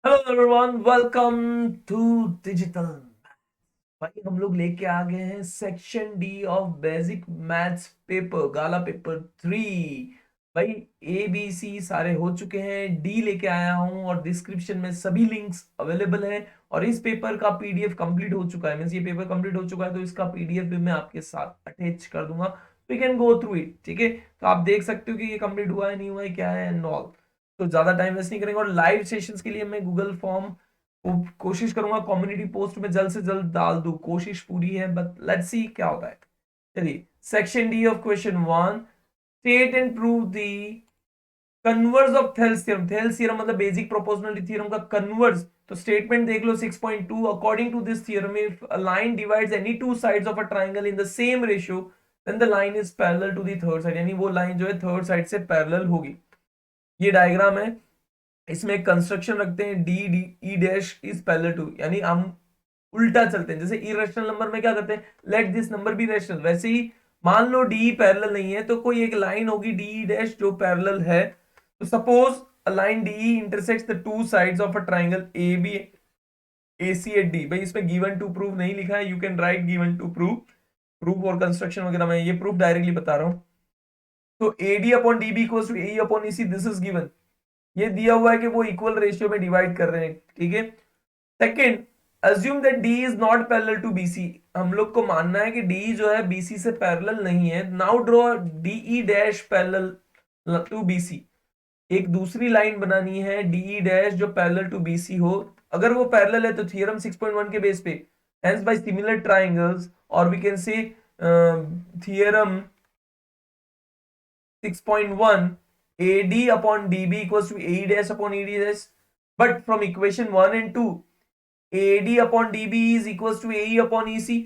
Hello everyone, welcome to digital. भाई हम लोग लेके आ गए हैं section D of basic maths paper, गाला पेपर 3। भाई ए बी सी सारे हो चुके हैं, डी लेके आया हूं और डिस्क्रिप्शन में सभी लिंक्स अवेलेबल हैं। और इस पेपर का पीडीएफ कंप्लीट हो चुका है, मींस ये पेपर कंप्लीट हो चुका है, तो इसका पीडीएफ भी मैं आपके साथ अटैच कर दूंगा। We can go through it, ठीक है। तो आप देख सकते हो कि ये कंप्लीट हुआ है नहीं हुआ है, क्या है एंड ऑल। तो ज्यादा टाइम वेस्ट नहीं करेंगे और लाइव सेशंस के लिए मैं गूगल फॉर्म कोशिश करूंगा कम्युनिटी पोस्ट में जल्द से जल्द डाल दूं, कोशिश पूरी है, बट लेट्स सी क्या होता है। चलिए, section D of question 1, state and prove the converse of Thales theorem. Thales theorem मतलब बेसिक प्रोपोर्शनलिटी थ्योरम का कन्वर्स। तो स्टेटमेंट देख लो 6.2, according to this theorem if a line divides any two sides of a triangle in the same ratio then the line is parallel to the third side, यानी वो line जो है third side से parallel होगी। ये diagram है, इसमें एक कंस्ट्रक्शन रखते हैं D D E dash is parallel to, यानी हम उल्टा चलते हैं। जैसे इरेशनल नंबर में क्या करते हैं, let this number B rational, वैसे ही मान लो डी पैरेलल नहीं है तो कोई एक लाइन होगी डी डैश जो पैरेलल है। तो suppose a line D intersects the two sides of a triangle A B A C at D. भाई इसमें गिवन टू प्रूफ नहीं लिखा है, you can write given to proof. Proof और कंस्ट्रक्शन वगैरह में ये प्रूफ डायरेक्टली बता रहा हूं। तो A D upon D B equals to A upon E C, this is given. ये दिया हुआ है कि वो इक्वल रेशियो में डिवाइड कर रहे हैं, ठीक है। Second, assume that D is not parallel to BC. हम लोग को मानना है कि डी जो है बीसी से पैरेलल नहीं है। Now draw DE dash parallel to BC. एक दूसरी लाइन बनानी है डीई डैश जो पैरेलल टू बीसी हो। अगर वो पैरेलल है तो थ्योरम 6.1 के बेस पे, हेंस बाय सिमिलर ट्रायंगल्स, और we can say theorem 6.1, AD upon DB equals to AE dash upon ED dash. But from equation 1 and 2, AD upon DB is equals to AE upon EC.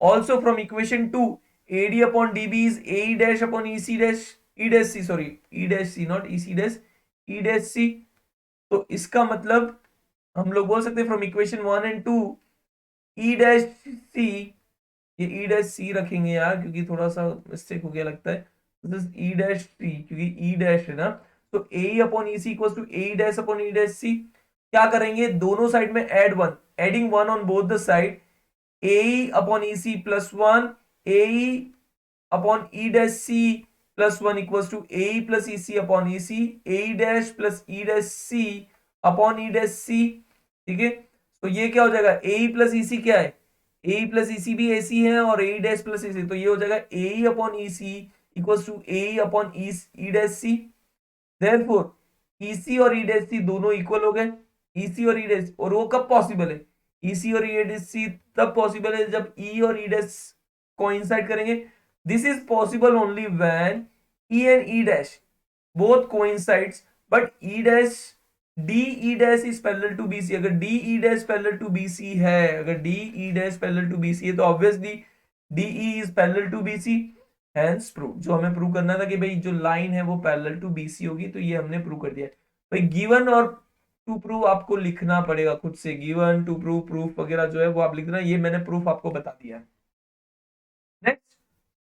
Also from equation 2, AD upon DB is AE dash upon EC dash, E dash C, sorry, E dash C, not EC dash, E dash C. तो इसका मतलब हम लोग बोल सकते हैं from equation 1 and 2, E dash C, ये ई dash सी रखेंगे यार क्योंकि थोड़ा सा मिस्टेक हो गया लगता है। ई डैश सी, क्योंकि ई डैश है ना। तो A upon E C equal to A dash upon E dash C. क्या करेंगे, दोनों साइड में add one, adding one on both the side, A upon E C plus one, A upon E dash C plus one equal to A plus E C upon E C, A dash plus E dash C upon E dash C, ठीक है। तो ये क्या हो जाएगा, ए plus E सी क्या है, ए plus E सी भी ए सी है और ए डैश प्लस ई सी, तो ये हो जाएगा A upon E C equals to A upon E dash C. Therefore E C और ई डैश सी दोनों इक्वल हो गए। ई सी और ई डैश, और वो कब पॉसिबल है, ई सी और ई डैश सी तब पॉसिबल है जब ई और ई डैश कोइंसाइड करेंगे। This is possible only when E and E dash both coincides, but E dash D E dash is parallel to BC. अगर D E dash parallel to BC है, अगर D E dash parallel to BC है तो obviously D E is parallel to BC. Hence prove, जो हमें prove करना था कि भाई जो लाइन है वो पैरेलल टू बीसी होगी, तो ये हमने प्रूव कर दिया। भाई गिवन और टू प्रूव आपको लिखना पड़ेगा खुद से, गिवन टू प्रूव प्रूफ वगैरह जो है वो आप लिख देना, ये मैंने प्रूफ आपको बता दिया है। Next,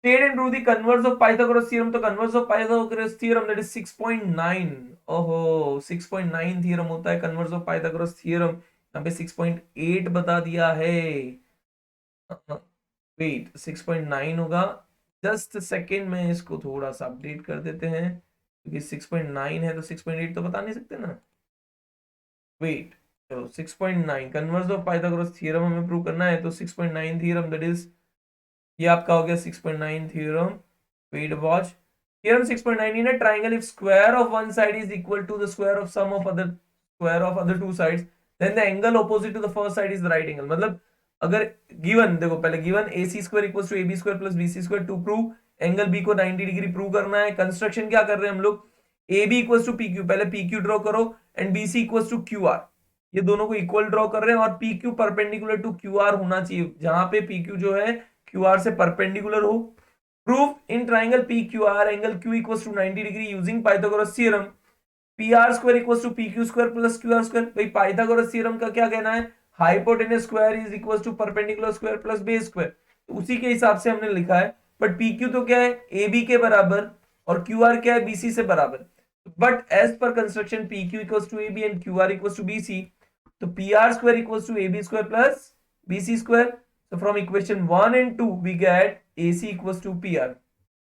state and prove the converse of Pythagoras theorem. तो converse of Pythagoras theorem that is 6.9। ओहो, 6.9 theorem होता है converse of Pythagoras theorem। यहाँ पे 6.8 बता दिया है। वेट, 6.9 होगा। जस्ट सेकेंड में इसको थोड़ा सा अपडेट कर देते हैं, क्योंकि 6.9 है तो 6.8 तो बता नहीं सकते ना। वेट, चलो 6.9 कन्वर्स ऑफ पाइथागोरस थ्योरम हमें प्रूव करना है, तो 6.9 थ्योरम दैट इज, ये आपका हो गया 6.9 theorem. Wait watch, theorem 6.9 in a triangle if square of one side is equal to the square of sum of other square of other two sides, then the angle opposite to the first side is the right angle. मतलब अगर given, देखो पहले given A C square equal to A B square plus B C square, to prove angle B को 90 degree prove करना है। Construction क्या कर रहे हैं हम लोग, A B equal to P Q, पहले पी क्यू ड्रॉ करो, and B C equal to Q R, ये दोनों को इक्वल ड्रॉ कर रहे हैं, और P Q perpendicular to Q R होना चाहिए, जहां पे पी क्यू जो है क्यू आर से परपेंडिकुलर हो। Proof in triangle P Q R angle Q equal to 90 degree using Pythagoras theorem, P R square equal to P Q square plus Q R square. भाई Pythagoras theorem का क्या कहना है, hypotenuse square is equal to perpendicular square plus base square, तो उसी के हिसाब से हमने लिखा है। बट पी क्यू तो क्या है, ए बी के बराबर, और क्यू आर क्या है, बीसी से बराबर। But as per construction, PQ equals to AB and QR equals to BC. So PR square equals to AB square plus BC square. So from equation 1 and 2 we get AC equals to PR.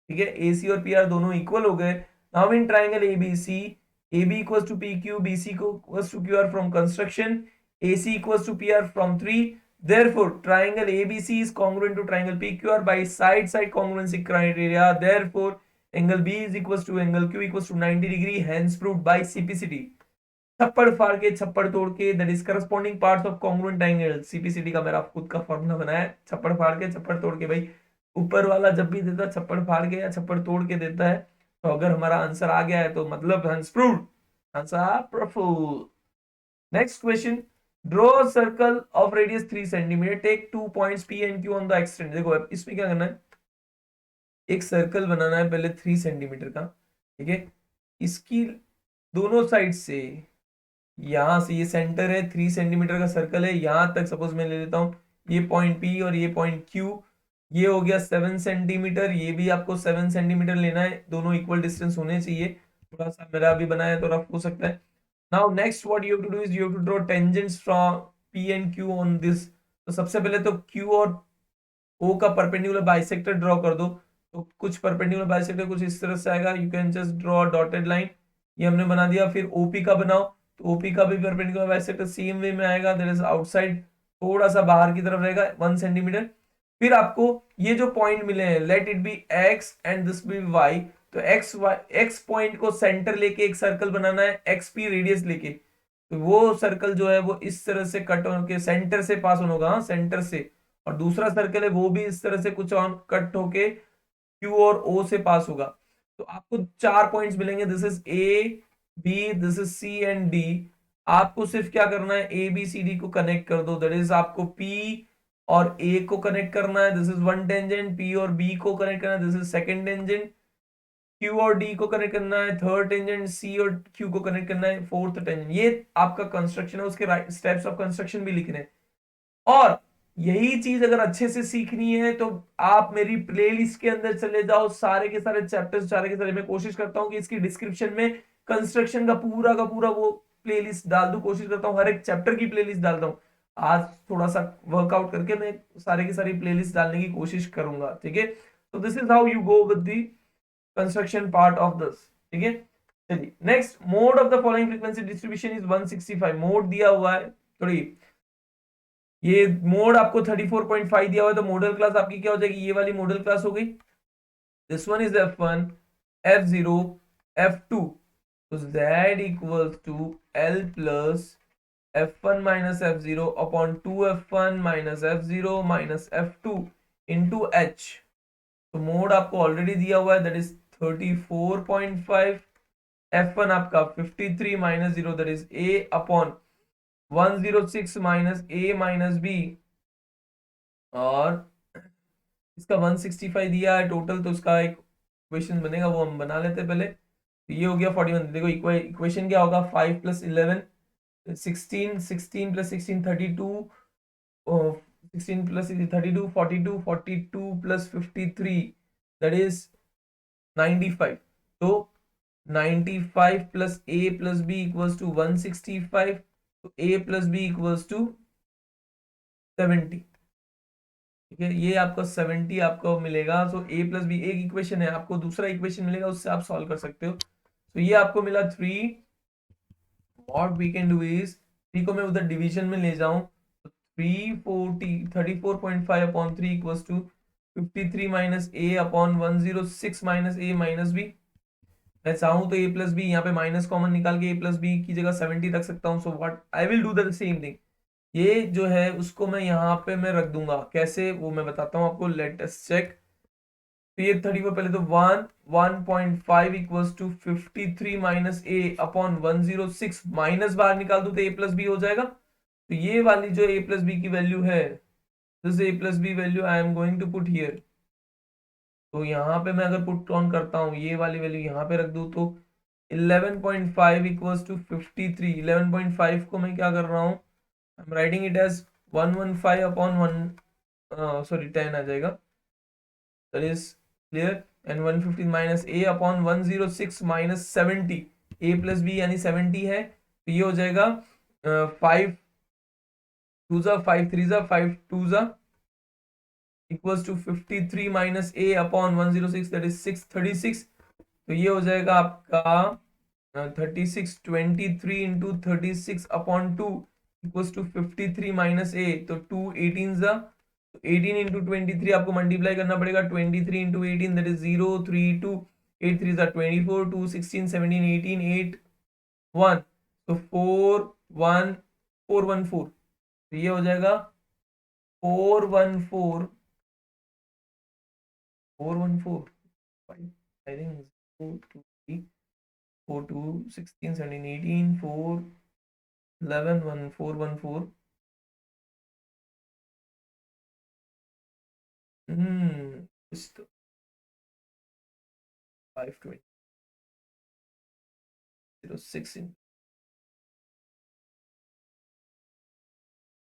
ठीक है, AC और PR दोनों equal हो गए. Now in triangle ABC, AB equals to PQ, BC equals to QR from construction, AC equals to PR from 3. Therefore, triangle ABC is congruent to triangle PQR by side congruency criteria. Therefore, angle B is equals to angle Q equals to 90 degree. Hence proved by CPCD. छप्पड़ फाड़ के छप्पड़ तोड़ के, that is corresponding parts of congruent triangle. CPCD का मेरा खुद का फॉर्मूला बनाया है. छप्पड़ फाड़ के छप्पड़ तोड़ के. भाई ऊपर वाला जब भी देता है छप्पड़ फाड़ के या छप्पड़ तोड़ के देता है, तो अगर हमारा आंसर आ गया है तो मतलब hence proved, answer proved. Next question, draw a circle of radius 3 centimetre, take 2 points P and Q on the extent. देखो इसमें क्या करना है, एक सर्कल बनाना है पहले 3 सेंटीमीटर का. ठीक है, इसकी दोनों साइड से, यहां से ये सेंटर है, 3 सेंटीमीटर का सर्कल है, यहां तक सपोज मैं ले लेता हूं ये पॉइंट P और ये पॉइंट Q. ये हो गया 7 सेंटीमीटर, ये भी आपको 7 सेंटीमीटर लेना है, दोनों इक्वल डिस्टेंस होने चाहिए. थोड़ा सा मेरा अभी बनाया तो रफ हो सकता है. Now next what you have to do is you have to draw tangents from P and Q on this. तो सबसे पहले तो Q और O का परपेंडिकुलर बाइसेक्टर ड्रॉ कर दो. तो कुछ परपेंडिकुलर बाइसेक्टर कुछ इस तरह से आएगा. You can just draw dotted line, ये हमने बना दिया. फिर OP का बनाओ, तो OP का भी परपेंडिकुलर बाइसेक्टर सेम वे में आएगा, दैट इज आउटसाइड, थोड़ा सा बाहर की तरफ रहेगा 1 सेंटीमीटर. फिर आपको ये जो पॉइंट मिले हैं, let it be x and this be y. तो x पॉइंट को सेंटर लेके एक सर्कल बनाना है, xp रेडियस लेके. तो वो सर्कल जो है वो इस तरह से कट होके सेंटर से पास होगा, हाँ सेंटर से. और दूसरा सर्कल है वो भी इस तरह से कुछ ऑन कट होके Q और O से पास होगा. तो आपको 4 पॉइंट्स मिलेंगे. This is A, B, this is C and D. आपको सिर्फ क्या करना है, A B C D को कनेक्ट कर दो. दैट इज आपको P और A को कनेक्ट करना है, this is one tangent. P और B को कनेक्ट करना है, this is second tangent. Q और D को कनेक्ट करना है, थर्ड टेंजेंट. C और Q को कनेक्ट करना है, फोर्थ टेंजेंट. ये आपका कंस्ट्रक्शन है, उसके स्टेप्स ऑफ कंस्ट्रक्शन भी लिखने हैं. और यही चीज अगर अच्छे से सीखनी है तो आप मेरी प्लेलिस्ट के अंदर चले जाओ. सारे के सारे चैप्टर्स, सारे के सारे, मैं कोशिश करता हूं कि इसकी डिस्क्रिप्शन में कंस्ट्रक्शन का पूरा वो प्लेलिस्ट डाल दूं. कोशिश करता हूं हर एक चैप्टर की प्लेलिस्ट डालता हूं. आज थोड़ा सा वर्कआउट करके मैं सारे की सारी प्लेलिस्ट डालने की कोशिश करूंगा. ठीक है, तो this is how you go with the construction part of this. ठीक है, चलिए next, mode of the following frequency distribution is 165. Mode दिया हुआ है, थोड़ी ये मोड आपको 34.5 दिया हुआ है. तो मॉडल क्लास आपकी क्या हो जाएगी, ये वाली मॉडल क्लास हो गई. This one is F1, F0, F2. तो Z equals to L plus F1 minus F0 upon 2F1 minus F0 minus F2 into H. तो मोड आपको ऑलरेडी दिया हुआ है, दैट इज 34.5. F1 आपका 53 minus 0, that is A upon 106 minus A minus B. और इसका 165 दिया है टोटल, तो उसका एक इक्वेशन बनेगा, वो हम बना लेते हैं पहले. तो ये हो गया 41. देखो इक्वेशन क्या होगा, 5 plus 11 16, 16 plus 16 32, 16 plus 32 42, 42 plus 53 that is 95. तो 95 plus A plus B equals to 165. तो A plus B equals to 70. ठीक है, ये आपका 70 आपको मिलेगा. सो A प्लस बी एक इक्वेशन है, आपको दूसरा इक्वेशन मिलेगा, उससे आप सॉल्व कर सकते हो. तो ये आपको मिला 3. What we can do is 3 को मैं उधर डिवीजन में ले जाऊं, तो 34.5 upon 3 equals to 53 minus A upon 106 minus A minus B. मैं चाहूं तो A प्लस बी, यहाँ पे माइनस कॉमन निकाल के A प्लस बी की जगह 70 रख सकता हूँ. So what I will do the same thing. ये जो है उसको मैं यहाँ पे मैं रख दूंगा, कैसे वो मैं बताता हूँ आपको. Let us check. तो ये 34 पहले तो 1.5 equals to 53 minus A upon 106 minus बाहर निकाल दूं तो A प्लस बी हो जाएगा. तो ये वाली जो A प्लस बी की वैल्यू है, this A plus B value I am going to put here. तो यहाँ पे मैं अगर पुट ऑन करता हूँ, ये वाली वैल्यू यहाँ पे रख दूं, तो 11.5 इक्वल्स टू 53. 11.5 को मैं क्या कर रहा हूँ, I am writing it as 115 upon 10 आ जाएगा. That is clear. And 150 minus A upon 106 minus 70. A plus B यानी 70 है, तो ये हो जाएगा 5 2 जा 5 3 जा 5 2 जा equals to 53 minus A upon 106 that is 636। तो ये हो जाएगा आपका 36 23 into 36 upon 2 equals to 53 minus A, तो 2 18 जा, तो 18 इंटू 23 आपको मल्टीप्लाई करना पड़ेगा, 23 इंटू 18 दैट इज 0 3 2 8 3 जा 24 2 16 17 18 8 1, तो 4 1 414, तो ये हो जाएगा 414 414 I think 4 2 3 4 2 16 17 18 4 11 1 4 1 4 कुछ तो 520 06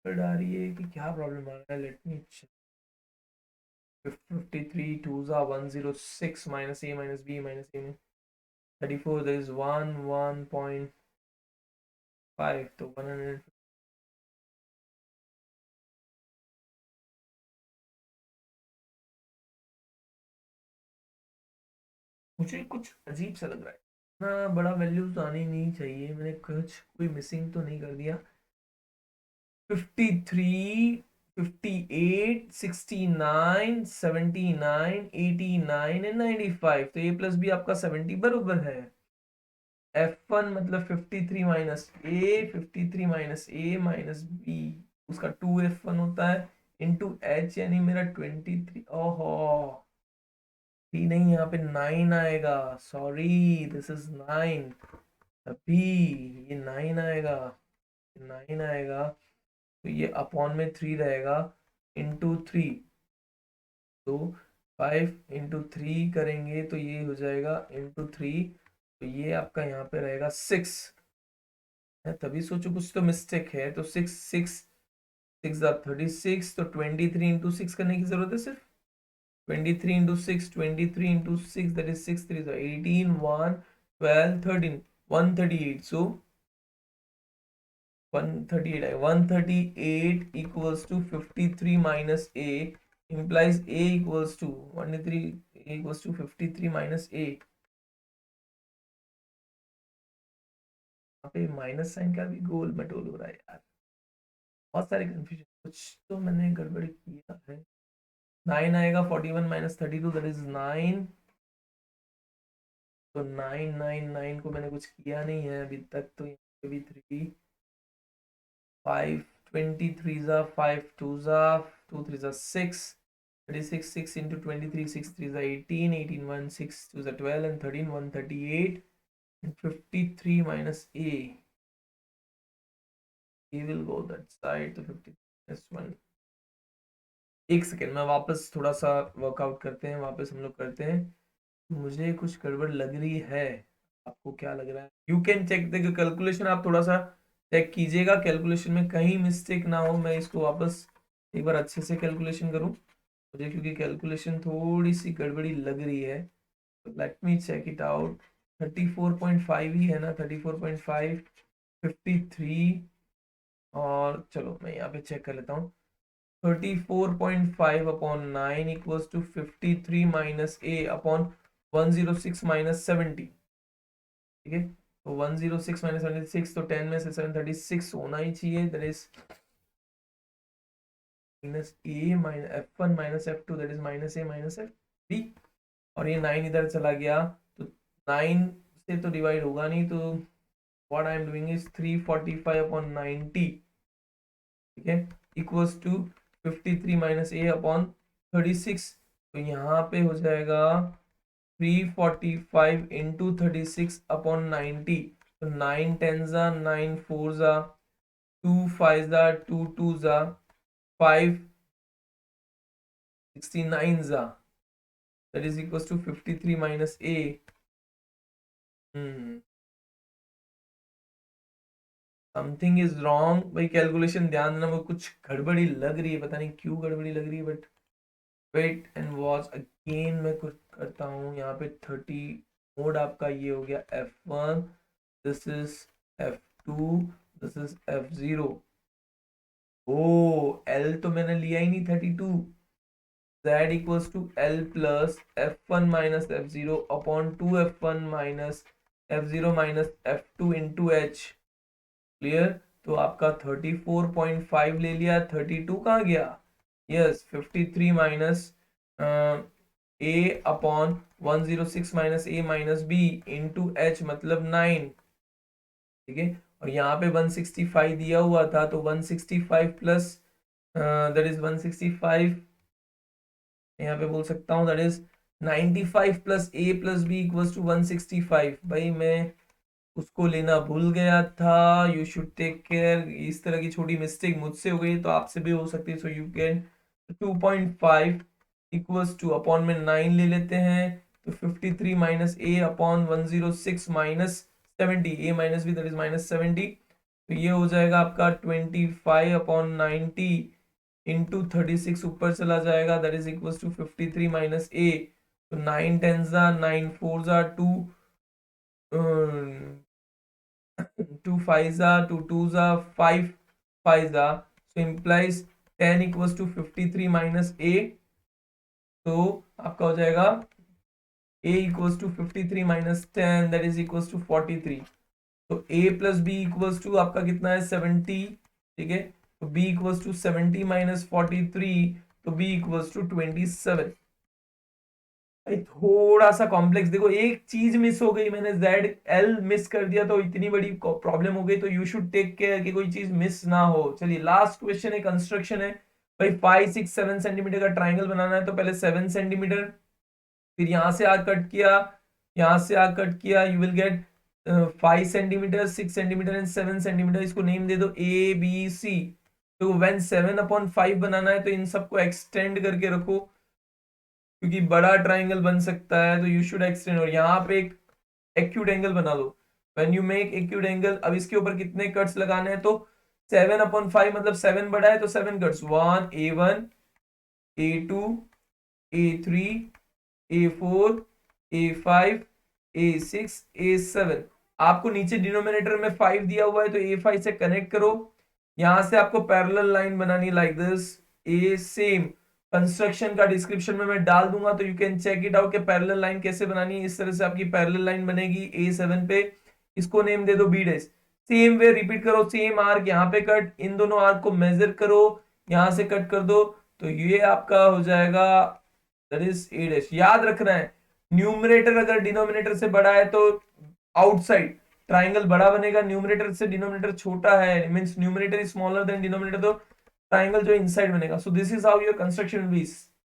आ रही है कि क्या प्रॉब्लम आ रहा है, लेट मी चेक। 53 2 जा 106 minus a minus b minus a 34 there is 1.5, तो 100 मुझे कुछ अजीब सा लग रहा है ना, बड़ा वैल्यूज तो आनी नहीं चाहिए, मैंने कुछ कोई मिसिंग तो नहीं कर दिया। 53 58 69 79 89 एंड 95, तो ए प्लस बी आपका 70 बरोबर है। F1 मतलब 53 minus A 53 minus A minus B, उसका 2F1 होता है इंटू एच, यानी मेरा 23। ओहो भी नहीं, यहाँ पे 9 आएगा, सॉरी दिस इज 9, अभी ये 9 आएगा, 9 आएगा, तो ये अपॉन में 3 रहेगा इंटू 3, तो 5 इंटू 3 करेंगे तो ये हो जाएगा इंटू 3, तो ये आपका यहाँ पे रहेगा 6 है, तभी सोचो कुछ तो मिस्टेक है, तो 6 6 6 36, तो 23 इंटू 6 करने की जरूरत है सिर्फ, 23 into 6 23 into 6 that is 6 3 so 18 1 12 13 138, so 138 equals to 53 minus a implies a equals to 123 equals to 53 minus a, यहाँ पे माइनस साइन का भी गोल मटोल हो रहा है यार, बहुत सारे कंफ्यूजन, कुछ तो मैंने गड़बड़ किया है। 9 आएगा 41 माइनस 32 दैट इज 9, तो 9 को मैंने कुछ किया नहीं है अभी तक, तो यहाँ पे भी 3 5 23 जा 5 2 जा 2 3 जा 6 36 6 into 23 6 3 जा 18 18 1 6 2 जा 12 and 13 138 and 53 minus a will go that side, तो 50 minus 1। एक सेकेंड में वापस थोड़ा सा वर्कआउट करते हैं, वापस हम लोग करते हैं, मुझे कुछ गड़बड़ लग रही है, आपको क्या लग रहा है? You can check the calculation, आप थोड़ा सा चेक कीजिएगा कैलकुलेशन में कहीं मिस्टेक ना हो, मैं इसको वापस एक बार अच्छे से कैलकुलेशन करूं मुझे, क्योंकि कैलकुलेशन थोड़ी सी गड़बड़ी लग रही है, तो let me check it out. 34.5 ही है ना, 34.5 53, और चलो मैं यहाँ पे चेक कर लेता हूँ, 34.5 upon 9 equals to 53 minus A upon 106 minus 70, ठीक है, तो 106 माइनस 76, तो 10 में से 736 होना ही चाहिए, that is minus A minus F1 minus F2 that is minus A minus F B, और ये 9 इधर चला गया, तो 9 से तो डिवाइड होगा नहीं, तो what I am doing is 345 upon 90, ठीक है, equals to 53 minus A upon 36, तो यहाँ पे हो जाएगा 345 इंटू 36 अपॉन 90, तो 9 10 जा 9 4 जा 2 5 जा 2 2 जा 5 69 जा, that is equals to 53 minus a। Something is wrong भाई, कैलकुलेशन ध्यान देना, वो कुछ गड़बड़ी लग रही है, पता नहीं क्यों गड़बड़ी लग रही है, but wait and watch again मैं कुछ करता हूँ यहाँ पे। 30 मोड आपका ये हो गया F1, this is F2, this is F0. O L तो मैंने लिया ही नहीं 32. Z equals to L plus F1 minus F0 upon 2F1 minus F0 minus F2 into H. Clear? तो आपका 34.5 ले लिया, 32 कहाँ गया? Yes 53 minus A upon 106 minus A minus B into H मतलब 9. ठीक है, और यहाँ पे 165 दिया हुआ था तो 165 प्लस दैट इज 165, यहाँ पे बोल सकता हूँ that is 95 plus A plus B equals to 165. भाई मैं उसको लेना भूल गया था. You should take care. इस तरह की छोटी मिस्टेक मुझसे हो गई तो आपसे भी हो सकती है. So you can 2.5 equals two upon में 9 ले लेते हैं तो 53 minus A upon 106 minus 70, A minus B that is minus 70. तो ये हो जाएगा आपका 25 अपॉन 90 इंटू 36 ऊपर चला जाएगा that is equals to 53 minus A. तो 9 10 9 4 2 2 5 2 2 5 5 so implies 10 equals to 53 minus A. तो आपका हो जाएगा A equals to 53 minus 10 that is equals to 43. तो A plus B equals to आपका कितना है 70. ठीक है, तो B equals to 70 minus 43 तो B equals to 27. थोड़ा सा कॉम्प्लेक्स. देखो एक चीज मिस हो गई, मैंने ZL मिस कर दिया तो इतनी बड़ी प्रॉब्लम हो गई. तो यू शुड टेक केयर कि कोई चीज मिस ना हो. चलिए लास्ट क्वेश्चन है, कंस्ट्रक्शन है. भाई 5 6 7 सेंटीमीटर का ट्राइंगल बनाना है तो पहले 7 सेंटीमीटर, फिर यहां से आग कट किया, यहां से आग कट किया, you will get 5 centimetre 6 centimetre and 7 centimetre. इसको नेम दे दो ABC. तो व्हेन 7/5 बनाना है तो इन सबको एक्सटेंड करके रखो क्योंकि बड़ा ट्राइंगल बन सकता है तो यू शुड एक्सटेंड. और यहाँ पे एक एक्यूट एंगल बना लो. When you make acute angle, अब इसके ऊपर कितने कट्स लगाने हैं तो 7/5 मतलब 7 बड़ा है तो 7 cuts. 1 A1 A2 A3 A4 A5 A6 A7. आपको नीचे डिनोमिनेटर में 5 दिया हुआ है तो A5 से कनेक्ट करो. यहां से आपको पैरेलल लाइन बनानी like this. A same construction का डिस्क्रिप्शन में मैं डाल दूंगा तो you can check it out कि पैरेलल लाइन कैसे बनानी है. इस तरह से आपकी पैरेलल लाइन बनेगी A7 पे. इसको नेम दे दो B'. सेम वे रिपीट करो, सेम आर्क यहाँ पे कट, इन दोनों आर्क को मेजर करो, यहां से कट कर दो तो ये आपका हो जाएगा दैट इज A'. याद रखना है न्यूमरेटर अगर डिनोमिनेटर से बड़ा है तो आउटसाइड ट्राइंगल बड़ा बनेगा, न्यूमरेटर से डिनोमिनेटर छोटा है means numerator is smaller than denominator तो ट्राइंगल जो इनसाइड बनेगा. So this is how your construction will be.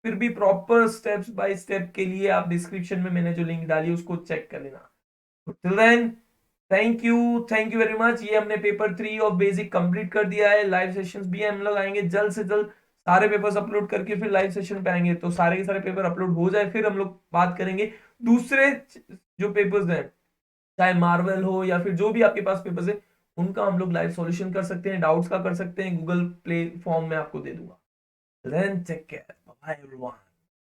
फिर भी प्रॉपर स्टेप्स बाय स्टेप के लिए आप डिस्क्रिप्शन में मैंने जो लिंक डाली उसको चेक कर लेना. Till then thank you very much. ये हमने पेपर 3 ऑफ बेसिक कंप्लीट कर दिया है. लाइव सेशंस भी हम लोग आएंगे जल्द से जल्द. सारे पेपर्स अपलोड करके फिर लाइव सेशन पे आएंगे तो सारे के सारे पेपर अपलोड हो जाए फिर हम लोग बात करेंगे दूसरे जो पेपर्स हैं, चाहे मार्वल हो या फिर जो भी आपके पास पेपर्स है उनका हम लोग लाइव सॉल्यूशन कर सकते हैं, डाउट्स का कर सकते हैं. गूगल प्लेटफॉर्म में आपको दे दूंगा. Then take care, bye everyone.